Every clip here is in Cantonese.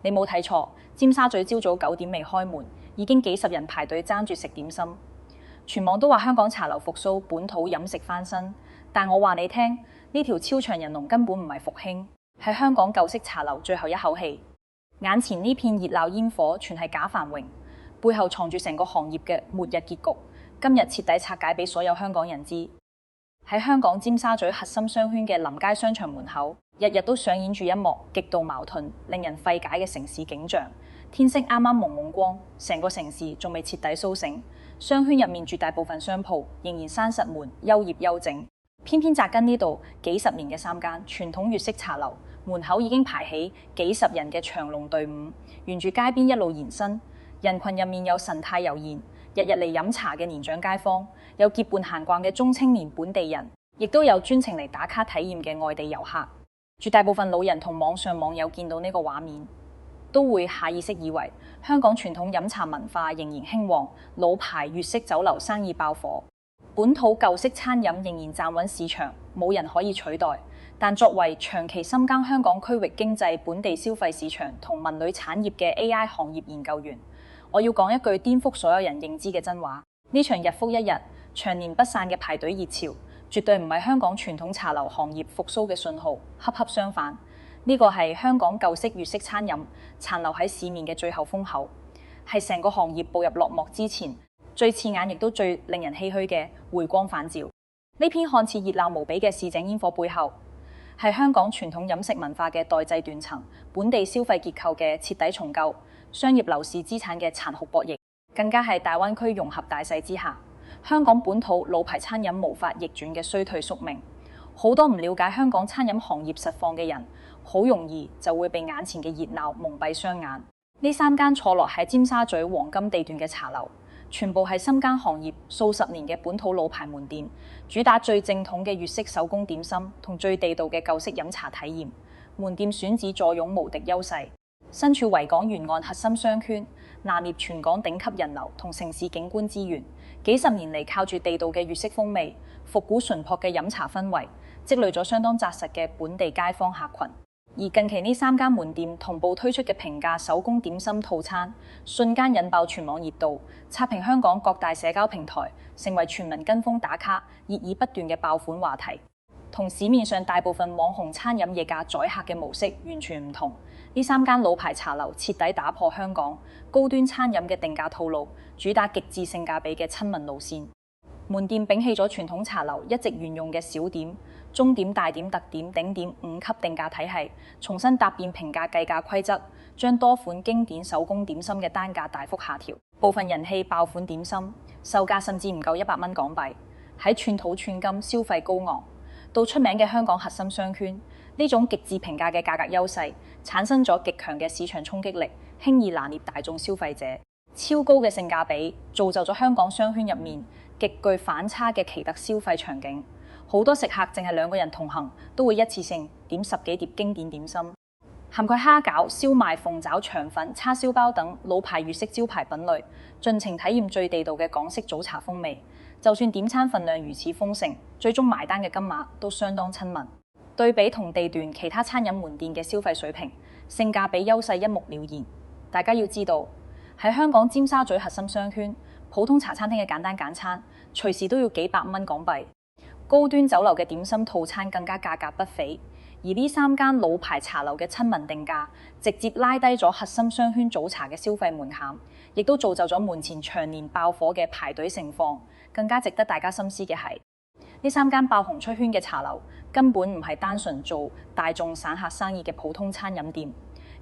你冇睇錯，尖沙咀朝早9點未開門，已經幾十人排隊爭住食點心。全網都話香港茶樓復甦，本土飲食翻身，但我話你聽，呢條超長人龍根本唔係復興，係香港舊式茶樓最後一口氣。眼前呢片熱鬧煙火，全係假繁榮，背後藏住成個行業嘅末日結局。今日徹底拆解俾所有香港人知。喺香港尖沙咀核心商圈嘅臨街商場門口，日日都上演住一幕極度矛盾、令人費解嘅城市景象。天色啱啱蒙蒙光，成個城市仲未徹底甦醒。商圈入面絕大部分商鋪仍然閂實門，休業休整。偏偏紮根呢度幾十年嘅3間傳統粵式茶樓，門口已經排起幾十人嘅長龍隊伍，沿住街邊一路延伸。人群入面有神態悠然，日日嚟飲茶嘅年長街坊，有結伴閒逛嘅中青年本地人，亦都有專程嚟打卡體驗嘅外地遊客。絕大部分老人同網上網友見到呢個畫面，都會下意識以為香港傳統飲茶文化仍然興旺，老牌粵式酒樓生意爆火，本土舊式餐飲仍然站穩市場，冇人可以取代。但作為長期深耕香港區域經濟、本地消費市場同文旅產業嘅 AI 行業研究員，我要講一句顛覆所有人認知嘅真話：呢場日復一日、長年不散嘅排隊熱潮，絕對唔係香港傳統茶樓行業復甦嘅信號，恰恰相反，呢個係香港舊式粵式餐飲殘留喺市面嘅最後風口，係成個行業步入落幕之前最刺眼亦都最令人唏噓嘅回光返照。呢篇看似熱鬧無比嘅市井煙火背後，係香港傳統飲食文化嘅代際斷層、本地消費結構嘅徹底重構、商業樓市資產嘅殘酷博弈，更加係大灣區融合大勢之下，香港本土老牌餐飲無法逆轉嘅衰退宿命。好多唔了解香港餐飲行業實況嘅人，好容易就會被眼前嘅熱鬧蒙蔽雙眼。呢3間坐落喺尖沙咀黃金地段嘅茶樓，全部係深耕行業數十年嘅本土老牌門店，主打最正統嘅粵式手工點心同最地道嘅舊式飲茶體驗。門店選址坐擁無敵優勢，身處維港沿岸核心商圈，拿捏全港頂級人流同城市景觀資源。幾十年嚟靠住地道嘅粵式風味、復古淳樸嘅飲茶氛圍，積累咗相當紮實嘅本地街坊客群。而近期呢3間門店同步推出嘅平價手工點心套餐，瞬間引爆全網熱度，刷屏香港各大社交平台，成為全民跟風打卡、熱議不斷嘅爆款話題。同市面上大部分網紅餐飲夜價宰客嘅模式完全唔同。呢3間老牌茶樓徹底打破香港高端餐飲嘅定價套路，主打極致性價比嘅親民路線。門店摒棄咗傳統茶樓一直沿用嘅小點、中點、大點、特點、頂點5級定價體系，重新搭建平價計價規則，將多款經典手工點心嘅單價大幅下調。部分人氣爆款點心售價甚至唔夠100蚊港幣，喺寸土寸金、消費高昂。到出名嘅香港核心商圈，呢種極致平價嘅價格優勢，產生咗極強嘅市場衝擊力，輕易拿捏大眾消費者。超高嘅性價比，造就咗香港商圈入面極具反差嘅奇特消費場景。好多食客淨係2個人同行，都會一次性點10幾碟經典點心，涵蓋蝦餃、燒賣、鳳爪、腸粉、叉燒包等老牌粵式招牌品類，盡情體驗最地道嘅港式早茶風味。就算點餐份量如此豐盛，最終埋單嘅金額都相當親民。對比同地段其他餐飲門店嘅消費水平，性價比優勢一目了然。大家要知道，喺香港尖沙咀核心商圈，普通茶餐廳嘅簡單簡餐隨時都要幾百蚊港幣，高端酒樓嘅點心套餐更加價格不菲。而呢3間老牌茶樓嘅親民定價，直接拉低咗核心商圈早茶嘅消費門檻，亦都造就咗門前長年爆火嘅排隊盛況。更加值得大家深思嘅係，呢3間爆紅出圈嘅茶樓根本唔係單純做大眾散客生意嘅普通餐飲店，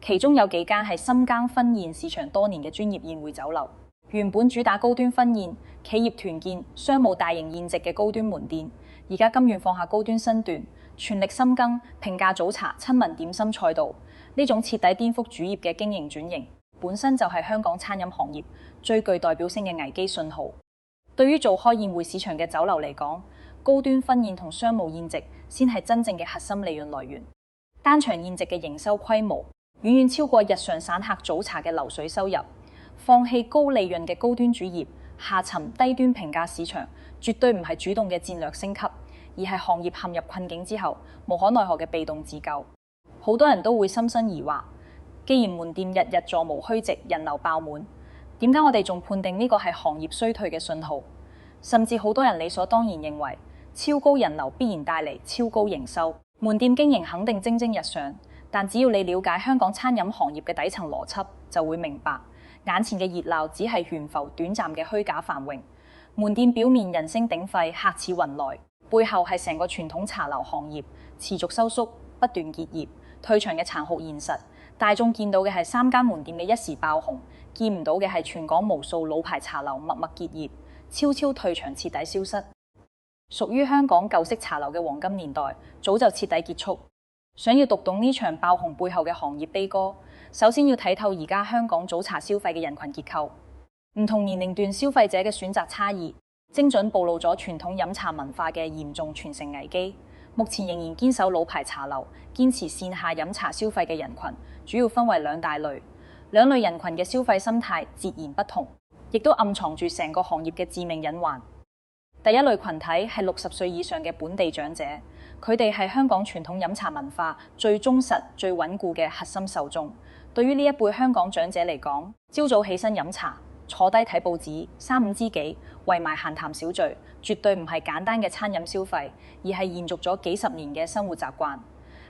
其中有幾間係深耕婚宴市場多年嘅專業宴會酒樓。原本主打高端婚宴、企業團建、商務大型宴席嘅高端門店，而家甘願放下高端身段，全力深耕平價早茶、親民點心賽道。呢種徹底顛覆主業嘅經營轉型，本身就係香港餐飲行業最具代表性嘅危機信號。對於做開宴會市場嘅酒樓嚟講，高端婚宴同商務宴席先係真正嘅核心利潤來源。單場宴席嘅營收規模遠遠超過日常散客早茶嘅流水收入。放棄高利潤嘅高端主業，下沉低端平價市場，絕對唔係主動嘅戰略升級，而係行業陷入困境之後無可奈何嘅被動自救。好多人都會心生疑惑，既然門店日日座無虛席，人流爆滿，點解我哋仲判定呢個係行業衰退嘅信號？甚至好多人理所當然認為，超高人流必然帶嚟超高營收，門店經營肯定蒸蒸日上。但只要你了解香港餐飲行業嘅底層邏輯，就會明白，眼前嘅熱鬧只係懸浮短暫嘅虛假繁榮。門店表面人聲鼎沸，客似雲來，背後係成個傳統茶樓行業持續收縮、不斷結業、退場嘅殘酷現實。大眾見到嘅係3間門店嘅一時爆紅，見唔到嘅係全港無數老牌茶樓默默結業，悄悄退場，徹底消失。屬於香港舊式茶樓嘅黃金年代，早就徹底結束。想要讀懂呢場爆紅背後嘅行業悲歌，首先要睇透而家香港早茶消費嘅人群結構。唔同年齡段消費者嘅選擇差異，精準暴露咗傳統飲茶文化嘅嚴重傳承危機。目前仍然堅守老牌茶樓、堅持線下飲茶消費嘅人群，主要分為2大類。兩類人群嘅消費心態截然不同，亦都暗藏住成個行業嘅致命隱患。第一類群體係60歲以上嘅本地長者，佢哋係香港傳統飲茶文化最忠實、最穩固嘅核心受眾。對於呢一輩香港長者嚟講，朝早起身飲茶、坐低睇報紙、3、5知己圍埋閒談小聚，絕對唔係簡單嘅餐飲消費，而係延續咗幾十年嘅生活習慣，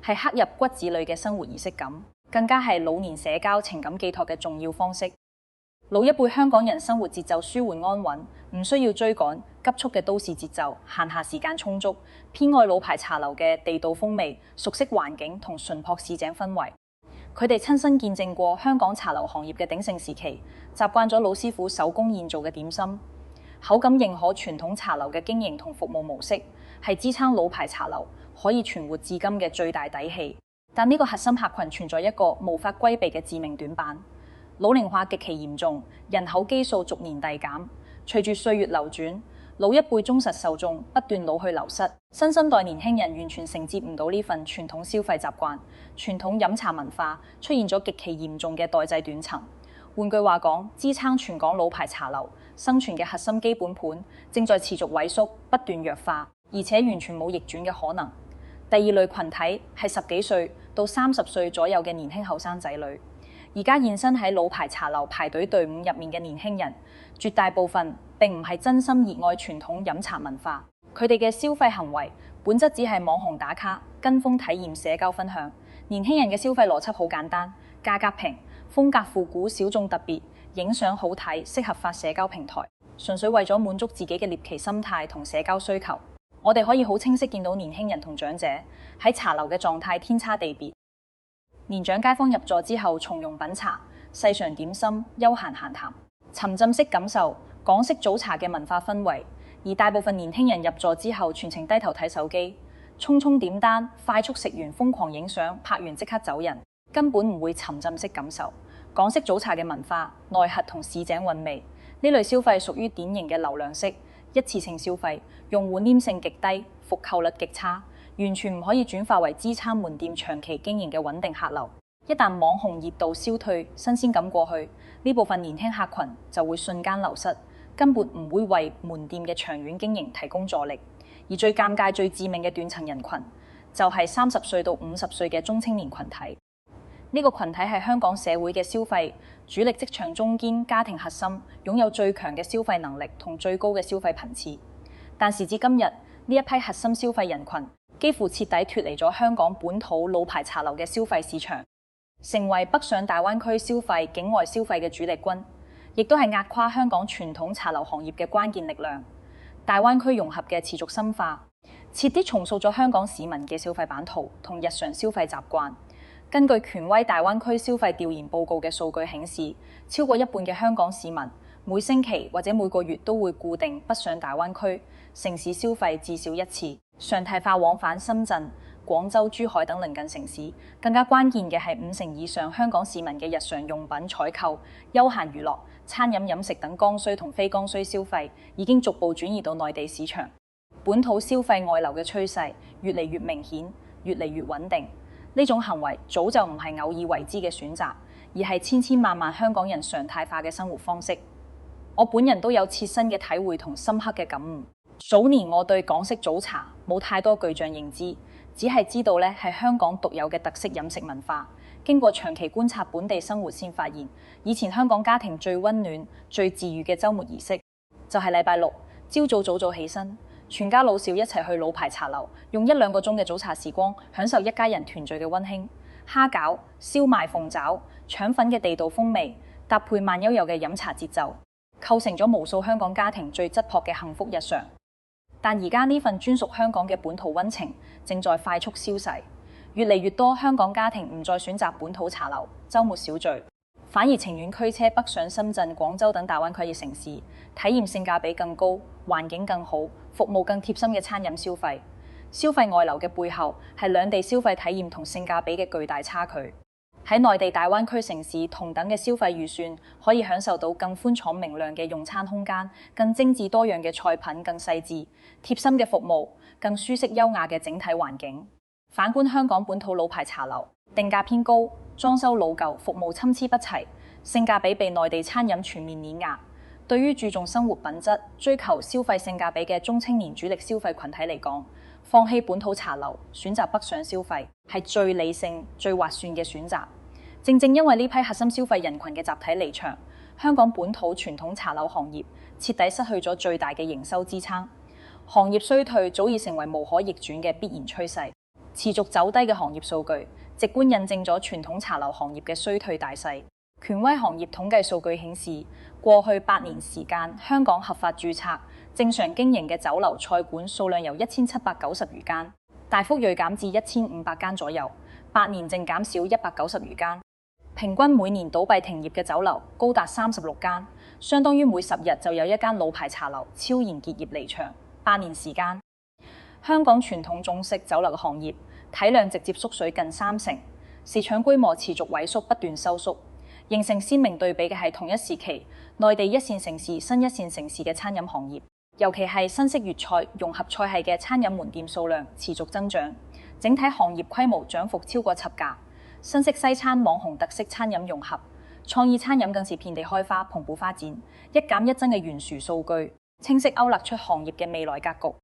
係刻入骨子裏嘅生活儀式感，更加係老年社交情感寄託嘅重要方式。老一輩香港人生活節奏舒緩安穩，唔需要追趕急速嘅都市節奏，閒暇時間充足，偏愛老牌茶樓嘅地道風味、熟悉環境同淳樸市井氛圍。佢哋親身見證過香港茶樓行業嘅鼎盛時期，習慣咗老師傅手工現做嘅點心，口感認可傳統茶樓嘅經營同服務模式，係支撐老牌茶樓可以存活至今嘅最大底氣。但呢個核心客群存在一個無法規避嘅致命短板。老齡化極其嚴重，人口基數逐年遞減。隨住歲月流轉，老一輩忠實受眾不斷老去流失，新生代年輕人完全承接唔到呢份傳統消費習慣，傳統飲茶文化出現咗極其嚴重嘅代際斷層。換句話講，支撐全港老牌茶樓生存嘅核心基本盤正在持續萎縮，不斷弱化，而且完全冇逆轉嘅可能。第二類群體係10幾歲到30歲左右嘅年輕後生仔女。而家現身喺老牌茶樓排隊隊伍入面嘅年輕人，絕大部分並唔係真心熱愛傳統飲茶文化，佢哋嘅消費行為本質只係網紅打卡、跟風體驗、社交分享。年輕人嘅消費邏輯好簡單，價格平、風格復古、小眾特別、影相好睇、適合發社交平台，純粹為咗滿足自己嘅獵奇心態同社交需求。我哋可以好清晰見到年輕人同長者喺茶樓嘅狀態天差地別。年長街坊入座之後，從容品茶、細嘗點心、休閒閒談，沉浸式感受港式早茶嘅文化氛圍。而大部分年輕人入座之後，全程低頭睇手機，匆匆點單，快速食完，瘋狂影相，拍完即刻走人，根本唔會沉浸式感受港式早茶嘅文化內核同市井韻味。呢類消費屬於典型嘅流量式一次性消費，用戶黏性極低，復購率極差，完全唔可以轉化為支撐門店長期經營嘅穩定客流。一旦網紅熱度消退，新鮮感過去，呢部分年輕客群就會瞬間流失，根本唔會為門店嘅長遠經營提供助力。而最尷尬、最致命嘅斷層人群，就係30歲到50歲嘅中青年群體。呢個群體係香港社會嘅消費主力職場中堅家庭核心，擁有最強嘅消費能力同最高嘅消費頻次。但時至今日，呢一批核心消費人群幾乎徹底脫離咗香港本土老牌茶樓嘅消費市場，成為北上大灣區消費、境外消費嘅主力軍，亦都係壓垮香港傳統茶樓行業嘅關鍵力量。大灣區融合嘅持續深化，徹底重塑咗香港市民嘅消費版圖同日常消費習慣。根據權威大灣區消費調研報告嘅數據顯示，超過一半嘅香港市民每星期或者每個月都會固定北上大灣區城市消費至少1次，常態化往返深圳、廣州、珠海等鄰近城市。更加關鍵嘅係50%以上香港市民嘅日常用品採購、休閒娛樂、餐飲飲食等剛需同非剛需消費已經逐步轉移到內地市場。本土消費外流嘅趨勢越嚟越明顯，越嚟越穩定。呢種行為早就唔係偶爾為之嘅選擇，而係千千萬萬香港人常態化嘅生活方式。我本人都有切身嘅體會同深刻嘅感悟。早年我對港式早茶冇太多具象認知，只係知道咧係香港獨有嘅特色飲食文化，經過長期觀察本地生活，先發現以前香港家庭最溫暖、最治癒嘅週末儀式，就係禮拜六朝早早早起身，全家老少一齊去老牌茶樓，用1-2個鐘嘅早茶時光，享受一家人團聚嘅溫馨。蝦餃、燒賣、鳳爪、腸粉嘅地道風味，搭配慢悠悠嘅飲茶節奏，構成咗無數香港家庭最質樸嘅幸福日常。但而家呢份專屬香港嘅本土溫情正在快速消逝，越嚟越多香港家庭唔再選擇本土茶樓、週末小聚，反而情願驅車北上深圳、廣州等大灣區嘅城市，體驗性價比更高、環境更好、服務更貼心嘅餐飲消費。消費外流嘅背後係兩地消費體驗同性價比嘅巨大差距。喺內地大灣區城市，同等嘅消費預算可以享受到更寬敞明亮嘅用餐空間、更精緻多樣嘅菜品、更細緻貼心嘅服務、更舒適優雅嘅整體環境。反觀香港本土老牌茶樓，定價偏高，裝修老舊，服務參差不齊，性價比被內地餐飲全面碾壓。對於注重生活品質、追求消費性價比嘅中青年主力消費群體嚟講，放棄本土茶樓，選擇北上消費，係最理性、最劃算嘅選擇。正正因為呢批核心消費人群嘅集體離場，香港本土傳統茶樓行業徹底失去咗最大嘅營收支撐，行業衰退早已成為無可逆轉嘅必然趨勢。持續走低嘅行業數據，直觀印證咗傳統茶樓行業嘅衰退大勢。權威行業統計數據顯示，過去8年時間，香港合法註冊、正常經營嘅酒樓菜館數量由1790餘間，大幅銳減至1500間左右，8年淨減少190餘間。平均每年倒閉停業嘅酒樓高達36間，相當於每10日就有一間老牌茶樓悄然結業離場。8年時間，香港傳統中式酒樓嘅行業體量直接縮水近30%，市場規模持續萎縮不斷收縮。形成鮮明對比嘅係同一時期內地1線城市、新1線城市嘅餐飲行業，尤其係新式粵菜、融合菜系嘅餐飲門店數量持續增長，整體行業規模漲幅超過10架。新式西餐、網紅特色餐飲融合，創意餐飲更是遍地開花、蓬勃發展。一減一增嘅懸殊數據，清晰勾勒出行業嘅未來格局。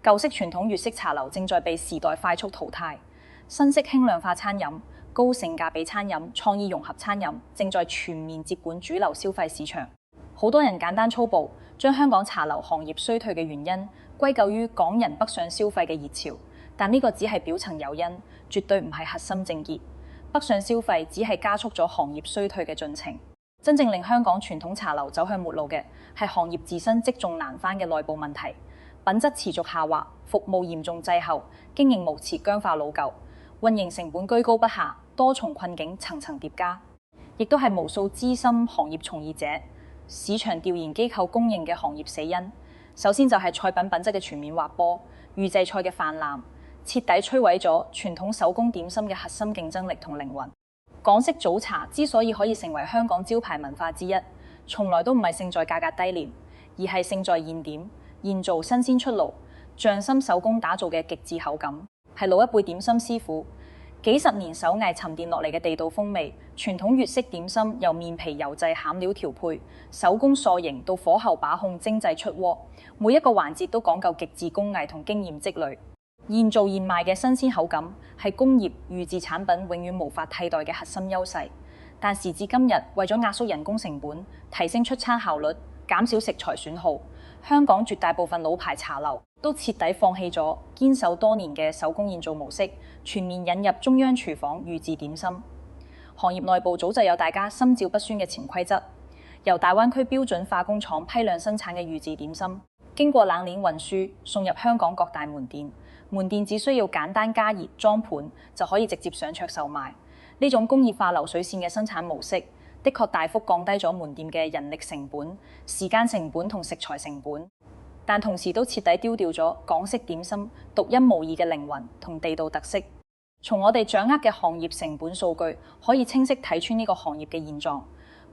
舊式傳統粵式茶樓正在被時代快速淘汰，新式輕量化餐飲、高性價比餐飲、創意融合餐飲正在全面接管主流消費市場。好多人簡單粗暴將香港茶樓行業衰退嘅原因歸咎於港人北上消費嘅熱潮，但呢個只係表層誘因，絕對唔係核心症結。北上消費只係加速咗行業衰退嘅進程。真正令香港傳統茶樓走向末路嘅係行業自身積重難返嘅內部問題，品質持續下滑，服務嚴重滯後，經營模式僵化老舊，運營成本居高不下，多重困境層層疊加，亦都係無數資深行業從業者、市場調研機構公認嘅行業死因。首先就係菜品品質嘅全面滑坡，預製菜嘅泛濫，徹底摧毀咗傳統手工點心嘅核心競爭力同靈魂。港式早茶之所以可以成為香港招牌文化之一，從來都唔係勝在價格低廉，而係勝在現點、現做、新鮮出爐、匠心手工打造嘅極致口感，係老一輩點心師傅幾十年手藝沉澱落嚟嘅地道風味。傳統粵式點心由面皮油製餡料調配、手工塑形到火候把控精製出鍋，每一個環節都講究極致工藝同經驗積累。現做現賣嘅新鮮口感係工業預製產品永遠無法替代嘅核心優勢。但時至今日，為咗壓縮人工成本、提升出餐效率、減少食材損耗，香港絕大部分老牌茶樓都徹底放棄咗堅守多年嘅手工現做模式，全面引入中央廚房預製點心。行業內部早就有大家心照不宣嘅潛規則，由大灣區標準化工廠批量生產嘅預製點心，經過冷鏈運輸送入香港各大門店，門店只需要簡單加熱裝盤就可以直接上桌售賣。呢種工業化流水線嘅生產模式，的確大幅降低咗門店嘅人力成本、時間成本同食材成本，但同時都徹底丟掉咗港式點心獨一無二嘅靈魂同地道特色。從我哋掌握嘅行業成本數據，可以清晰睇穿呢個行業嘅現狀。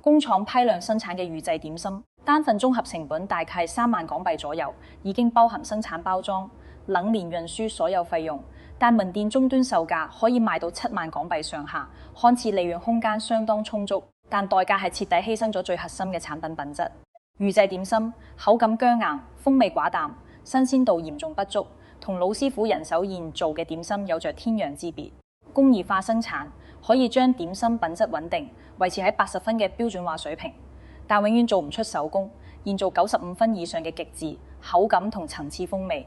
工廠批量生產嘅預製點心，單份綜合成本大概3萬港幣左右，已經包含生產包裝、冷鏈運輸所有費用。但門店終端售價可以賣到7萬港幣上下，看似利潤空間相當充足，但代價係徹底犧牲咗最核心嘅產品品質。預製點心口感僵硬、風味寡淡、新鮮度嚴重不足，同老師傅人手現做嘅點心有着天壤之別。工業化生產可以將點心品質穩定維持喺80分嘅標準化水平，但永遠做唔出手工現做95分以上嘅極致口感同層次風味。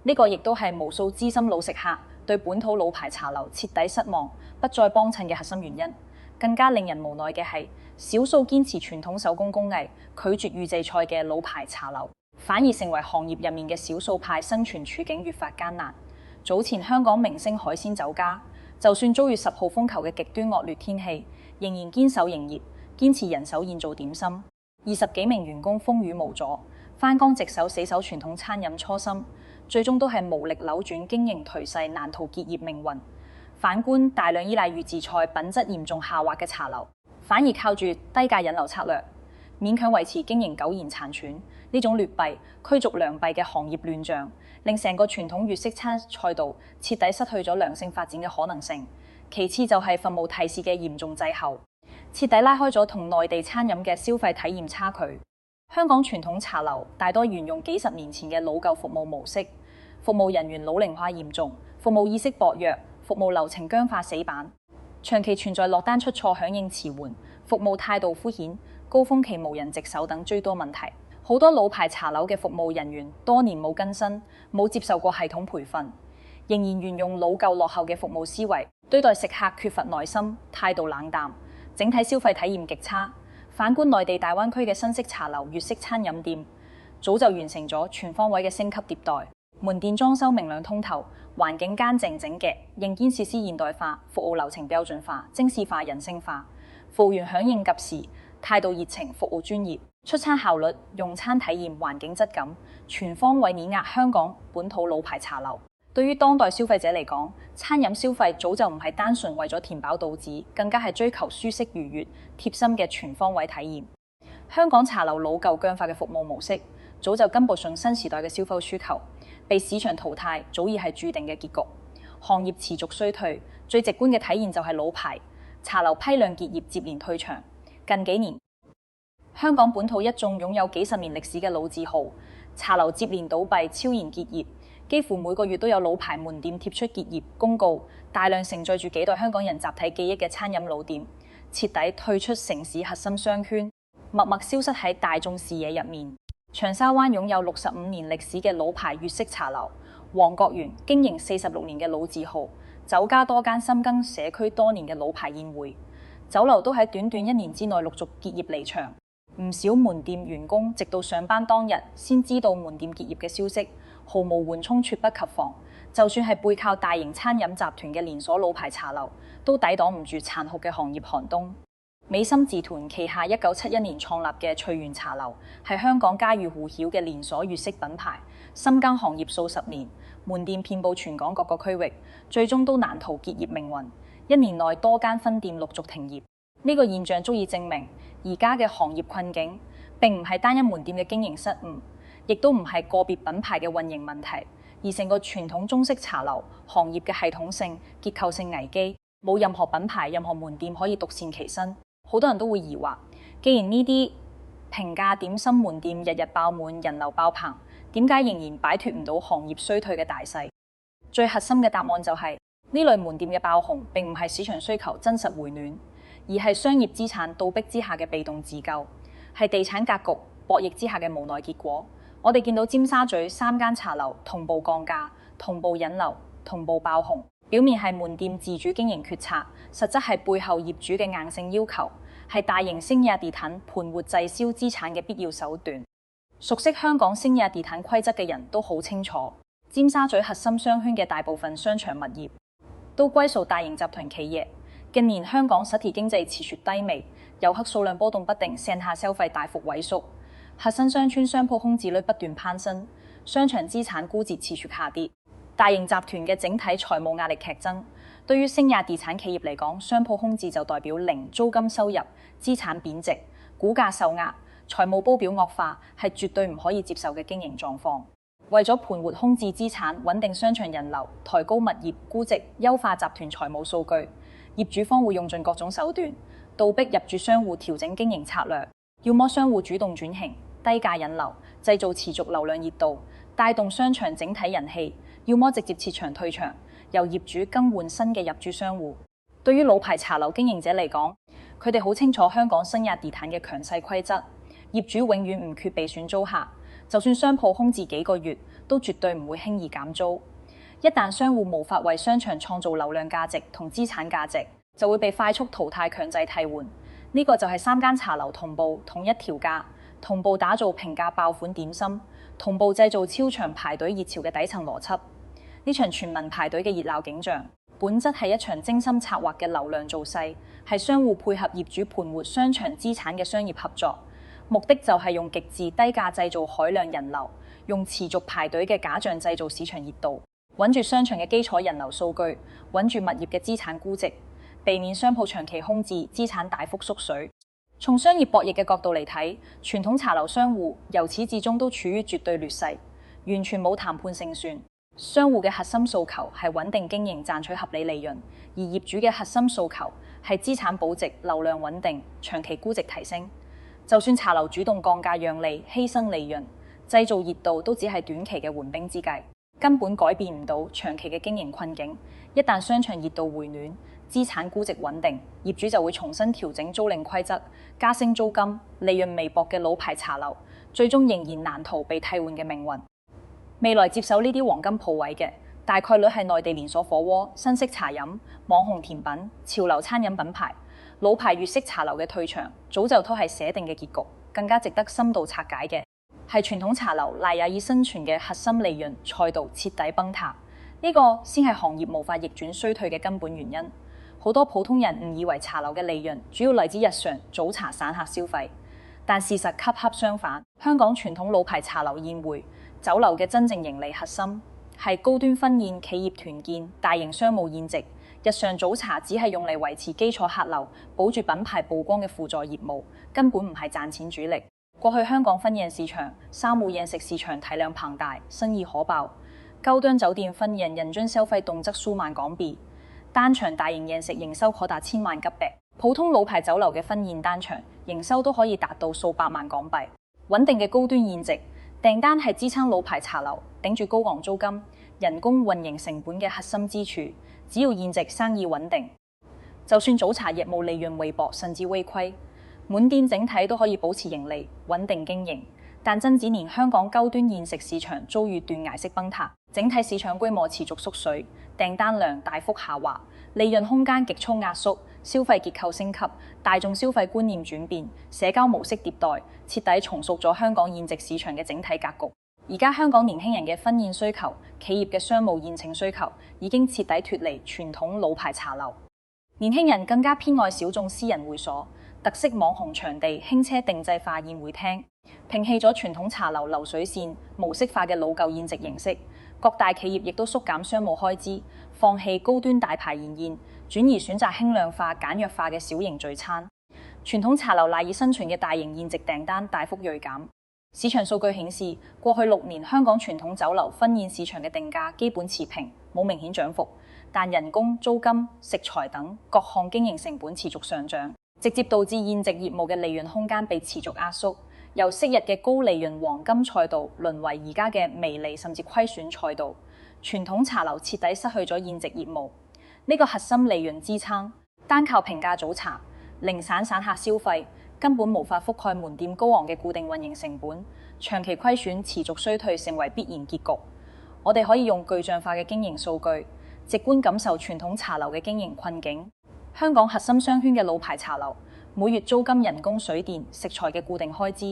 呢個亦都係無數資深老食客對本土老牌茶樓徹底失望，不再幫襯嘅核心原因。更加令人無奈嘅係，少數堅持傳統手工工藝、拒絕預製菜嘅老牌茶樓，反而成為行業入面嘅少數派，生存處境越發艱難。早前香港明星海鮮酒家，就算遭遇10號風球嘅極端惡劣天氣，仍然堅守營業，堅持人手現做點心。20幾名員工風雨無阻，翻工直守死守傳統餐飲初心，最終都係無力扭轉經營頹勢，難逃結業命運。反觀大量依賴預製菜、品質嚴重下滑嘅茶樓，反而靠住低價引流策略，勉強維持經營苟延殘喘。呢種劣幣驅逐良幣嘅行業亂象，令成個傳統粵式餐賽道徹底失去咗良性發展嘅可能性。其次就係服務提示嘅嚴重滯後，徹底拉開咗同內地餐飲嘅消費體驗差距。香港傳統茶樓大多沿用幾十年前嘅老舊服務模式，服務人員老齡化嚴重，服務意識薄弱，服務流程僵化死板，長期存在落單出錯、響應遲緩、服務態度敷衍、高峰期無人值守等諸多問題。好多老牌茶樓嘅服務人員多年冇更新，冇接受過系統培訓，仍然沿用老舊落後嘅服務思維，對待食客缺乏耐心，態度冷淡，整體消費體驗極差。反觀內地大灣區嘅新式茶樓、粵式餐飲店，早就完成咗全方位嘅升級迭代，門店裝修明亮通透，環境乾淨整潔，硬件設施現代化，服務流程標準化、精緻化、人性化，服務員響應及時，態度熱情，服務專業，出餐效率、用餐體驗、環境質感，全方位碾壓香港本土老牌茶樓。對於當代消費者嚟講，餐飲消費早就唔係單純為咗填飽肚子，更加係追求舒適愉悅、貼心嘅全方位體驗。香港茶樓老舊僵化嘅服務模式，早就跟不上新時代嘅消費需求，被市場淘汰早已係注定嘅結局。行業持續衰退，最直觀嘅體現就係老牌茶樓批量結業，接連退場。近幾年，香港本土一眾擁有幾十年歷史嘅老字號茶樓接連倒閉，悄然結業。幾乎每個月都有老牌門店貼出結業公告，大量承載住幾代香港人集體記憶嘅餐飲老店，徹底退出城市核心商圈，默默消失喺大眾視野入面。長沙灣擁有65年歷史嘅老牌粵式茶樓黃國園，經營46年嘅老字號酒家多間，深耕社區多年嘅老牌宴會酒樓，都喺短短1年之內陸續結業離場。唔少門店員工直到上班當日先知道門店結業嘅消息，毫無緩衝，猝不及防。就算係背靠大型餐飲集團嘅連鎖老牌茶樓，都抵擋唔住殘酷嘅行業寒冬。美心自團旗下1971年創立嘅翠園茶樓，係香港家喻戶曉嘅連鎖粵式品牌，深耕行業數十年，門店遍佈全港各個區域，最終都難逃結業命運。1年內多間分店陸續停業，呢個現象足以證明，而家嘅行業困境並唔係單一門店嘅經營失誤，亦都唔係個別品牌嘅運營問題，而成個傳統中式茶樓行業嘅系統性、結構性危機，冇任何品牌、任何門店可以獨善其身。好多人都會疑惑，既然呢啲平價點心門店日日爆滿、人流爆棚，點解仍然擺脫唔到行業衰退嘅大勢？最核心嘅答案就係，呢類門店嘅爆紅並唔係市場需求真實回暖，而係商業資產倒逼之下嘅被動自救，係地產格局博弈之下嘅無奈結果。我哋見到尖沙咀3間茶樓同步降價、同步引流、同步爆紅，表面係門店自主經營決策，實質係背後業主嘅硬性要求，係大型星野地產盤活滯銷資產嘅必要手段。熟悉香港星野地產規則嘅人都好清楚，尖沙咀核心商圈嘅大部分商場物業都歸屬大型集團企業。近年香港實體經濟持續低迷，遊客數量波動不定，線下消費大幅萎縮，核心商圈商鋪空置率不斷攀升，商場資產估值持續下跌，大型集團嘅整體財務壓力劇增。對於星野地產企業嚟講，商鋪空置就代表零租金收入，資產貶值，股價受壓，財務報表惡化，係絕對唔可以接受嘅經營狀況。為咗盤活空置資產，穩定商場人流，抬高物業估值，優化集團財務數據，業主方會用盡各種手段，倒逼入駐商戶調整經營策略，要麼商戶主動轉型，低價引流，製造持續流量熱度，帶動商場整體人氣，要麼直接撤場退場，由業主更換新嘅入駐商戶。對於老牌茶樓經營者嚟講，佢哋好清楚香港新亞地產嘅強勢規則，業主永遠唔缺備選租客，就算商鋪空置幾個月，都絕對唔會輕易減租。一旦商戶無法為商場創造流量價值同資產價值，就會被快速淘汰強制替換。呢個就係3間茶樓同步統一調價，同步打造平價爆款點心，同步製造超長排隊熱潮嘅底層邏輯。呢場全民排隊嘅熱鬧景象，本質係一場精心策劃嘅流量造勢，係商戶配合業主盤活商場資產嘅商業合作，目的就係用極致低價製造海量人流，用持續排隊嘅假象製造市場熱度，穩住商場嘅基礎人流數據，穩住物業嘅資產估值，避免商鋪長期空置，資產大幅縮水。從商業博弈嘅角度嚟睇，傳統茶樓商戶由始至終都處於絕對劣勢，完全冇談判勝算。商戶嘅核心訴求係穩定經營，賺取合理利潤，而業主嘅核心訴求係資產保值、流量穩定、長期估值提升。就算茶樓主動降價讓利、犧牲利潤、製造熱度，都只係短期嘅緩兵之計，根本改變唔到長期嘅經營困境。一旦商場熱度回暖，資產估值穩定，業主就會重新調整租賃規則，加升租金，利潤微薄嘅老牌茶樓，最終仍然難逃被替換嘅命運。未來接手呢啲黃金鋪位嘅，大概率係內地連鎖火鍋、新式茶飲、網紅甜品、潮流餐飲品牌。老牌粵式茶樓嘅退場，早就都係寫定嘅結局。更加值得深度拆解嘅，係傳統茶樓賴以生存嘅核心利潤賽道徹底崩塌。呢個先係行業無法逆轉衰退嘅根本原因。好多普通人誤以為茶樓嘅利潤主要嚟自日常早茶散客消費，但事實恰恰相反。香港傳統老牌茶樓宴會酒樓嘅真正盈利核心係高端婚宴、企業團建、大型商務宴席，日常早茶只係用嚟維持基礎客流、保住品牌曝光嘅輔助業務，根本唔係賺錢主力。過去香港婚宴市場、三戶宴食市場體量龐大，生意可爆，高端酒店婚宴人均消費動則數萬港幣，單場大型宴食營收可達千萬吉幣。普通老牌酒樓嘅婚宴單場營收都可以達到數百萬港幣。穩定嘅高端宴席訂單係支撐老牌茶樓頂住高昂租金、人工、運營成本嘅核心支柱。只要宴席生意穩定，就算早茶業務利潤微薄甚至微虧，滿店整體都可以保持盈利、穩定經營。但真只年香港高端宴食市場遭遇斷崖式崩塌，整體市場規模持續縮水，訂單量大幅下滑，利潤空間極速壓縮，消費結構升級，大眾消費觀念轉變，社交模式迭代，徹底重塑咗香港宴席市場嘅整體格局。而家香港年輕人嘅婚宴需求、企業嘅商務宴請需求已經徹底脫離傳統老牌茶樓，年輕人更加偏愛小眾私人會所、特色網紅場地、輕奢定制化宴會廳，摒棄咗傳統茶樓流水線模式化嘅老舊宴席形式。各大企業亦都縮減商務開支，放棄高端大牌筵宴，轉而選擇輕量化、簡約化嘅小型聚餐。傳統茶樓賴以生存嘅大型宴席訂單大幅銳減。市場數據顯示，過去6年香港傳統酒樓婚宴市場嘅定價基本持平，冇明顯漲幅，但人工、租金、食材等各項經營成本持續上漲，直接導致宴席業務嘅利潤空間被持續壓縮，由昔日嘅高利潤黃金賽道淪為而家嘅微利甚至虧損賽道。傳統茶樓徹底失去咗宴席業務呢個核心利潤支撐，單靠平價早茶、零散散客消費，根本無法覆蓋門店高昂嘅固定運營成本，長期虧損、持續衰退成為必然結局。我哋可以用具象化嘅經營數據，直觀感受傳統茶樓嘅經營困境。香港核心商圈嘅老牌茶樓，每月租金、人工、水電、食材嘅固定開支，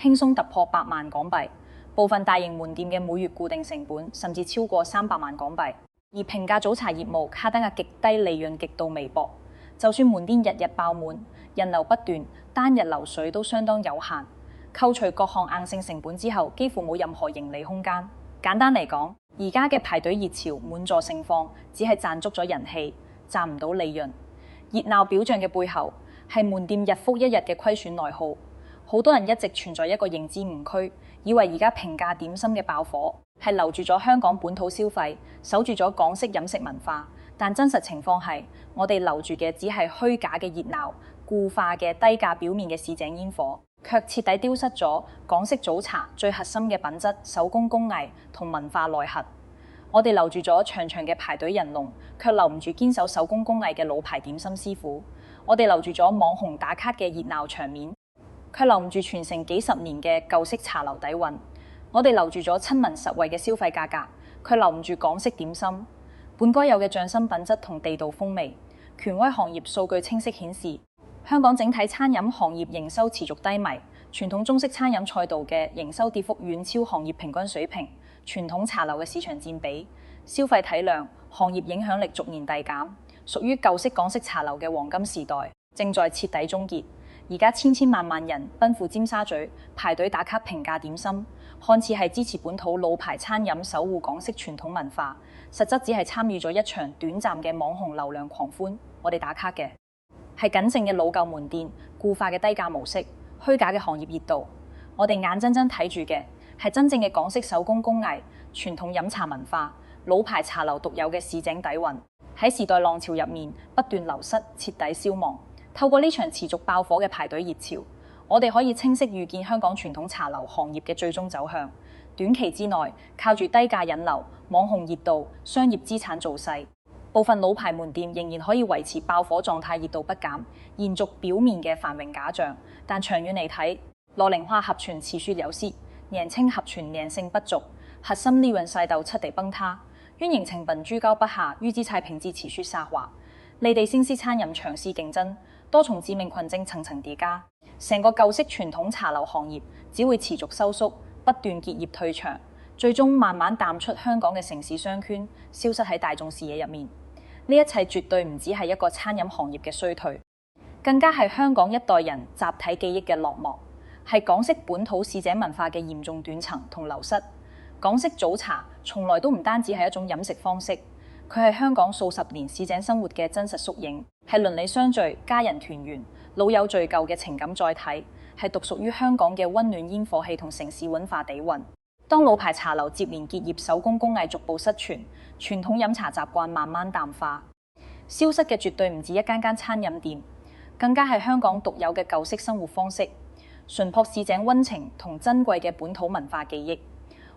輕鬆突破100萬港幣。部分大型門店嘅每月固定成本，甚至超過300萬港幣。而平價早茶業務卡單價極低，利潤極度微薄。就算門店日日爆滿，人流不斷，單日流水都相當有限。扣除各項硬性成本之後，幾乎冇任何盈利空間。簡單嚟講，而家嘅排隊熱潮、滿座盛況，只係賺足咗人氣，賺唔到利潤。熱鬧表象嘅背後，係門店日復一日嘅虧損內耗。好多人一直存在一個認知誤區，以為而家平價點心嘅爆火係留住咗香港本土消費，守住咗港式飲食文化。但真實情況係，我哋留住嘅只係虛假嘅熱鬧、固化嘅低價表面嘅市井煙火，卻徹底丟失咗港式早茶最核心嘅品質、手工工藝同文化內核。我哋留住咗長長嘅排隊人龍，卻留唔住堅守手工工藝嘅老牌點心師傅。我哋留住咗網紅打卡嘅熱鬧場面，卻留唔住傳承幾十年嘅舊式茶樓底蘊。我哋留住咗親民實惠嘅消費價格，卻留唔住港式點心本該有嘅匠心品質同地道風味。權威行業數據清晰顯示，香港整體餐飲行業營收持續低迷，傳統中式餐飲賽道嘅營收跌幅遠超行業平均水平。傳統茶樓嘅市場佔比、消費體量、行業影響力逐年遞減，屬於舊式港式茶樓嘅黃金時代正在徹底終結。而家千千萬萬人奔赴尖沙咀排隊打卡平價點心，看似係支持本土老牌餐飲、守護港式傳統文化，實質只係參與咗一場短暫嘅網紅流量狂歡。我哋打卡嘅係僅剩嘅老舊門店、固化嘅低價模式、虛假嘅行業熱度。我哋眼睜睜睇住嘅係真正嘅港式手工工藝、傳統飲茶文化、老牌茶樓獨有嘅市井底蘊，喺時代浪潮入面不斷流失、徹底消亡。透過呢場持續爆火嘅排隊熱潮，我哋可以清晰預見香港傳統茶樓行業嘅最終走向。短期之內，靠住低價引流、網紅熱度、商業資產造勢，部分老牌門店仍然可以維持爆火狀態，熱度不減，延續表面嘅繁榮假象。但長遠嚟睇，樂齡化合群持續流失，年輕合群粘性不足，核心利潤賽道徹底崩塌，運營成本居高不下，預製菜品質持續下滑，離地新式餐飲長時競爭，多重致命群症層層疊加，成個舊式傳統茶樓行業只會持續收縮，不斷結業退場，最終慢慢淡出香港嘅城市商圈，消失喺大眾視野入面。呢一切絕對唔只係一個餐飲行業嘅衰退，更加係香港一代人集體記憶嘅落寞，係港式本土市井文化嘅嚴重斷層同流失。港式早茶從來都唔單止係一種飲食方式，佢係香港數十年市井生活嘅真實縮影，係鄰里相聚、家人團圓、老友聚舊嘅情感載體，係獨屬於香港嘅溫暖煙火氣同城市文化底蘊。當老牌茶樓接連結業，手工工藝逐步失傳，傳統飲茶習慣慢慢淡化，消失嘅絕對唔止一間間餐飲店，更加係香港獨有嘅舊式生活方式，淳樸市井溫情同珍貴嘅本土文化記憶。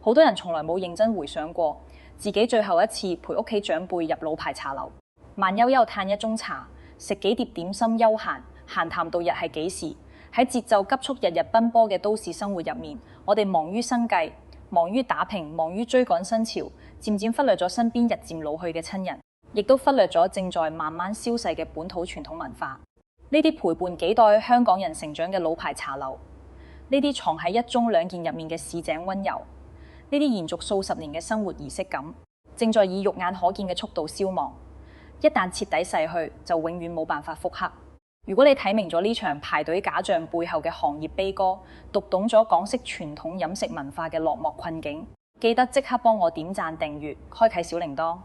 好多人從來冇認真回想過自己最後一次陪屋企長輩入老牌茶樓，慢悠悠嘆一盅茶，食幾碟點心休閒，閒談度日係幾時。喺節奏急速、日日奔波嘅都市生活入面，我哋忙於生計，忙於打拼，忙於追趕新潮，漸漸忽略咗身邊日漸老去嘅親人，亦都忽略咗正在慢慢消逝嘅本土傳統文化。呢啲陪伴幾代香港人成長嘅老牌茶樓，呢啲藏喺一盅兩件入面嘅市井溫柔，呢啲延續數十年嘅生活儀式感，正在以肉眼可見嘅速度消亡。一旦徹底逝去，就永遠冇辦法復刻。如果你睇明咗呢場排隊假象背後嘅行業悲歌，讀懂咗港式傳統飲食文化嘅落寞困境，記得即刻幫我點讚訂閱，開啟小鈴鐺。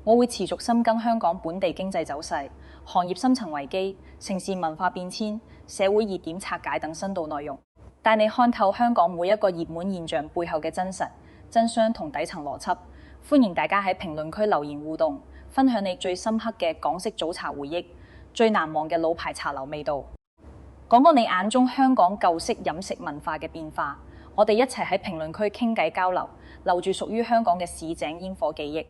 我會持續深耕香港本地經濟走勢、行業深層危機、城市文化變遷、社會熱點拆解等深度內容，帶你看透香港每一個熱門現象背後嘅真實、真相同底層邏輯。歡迎大家喺評論區留言互動，分享你最深刻嘅港式早茶回憶，最難忘嘅老牌茶樓味道。講講你眼中香港舊式飲食文化嘅變化，我哋一齊喺評論區傾偈交流，留住屬於香港嘅市井煙火記憶。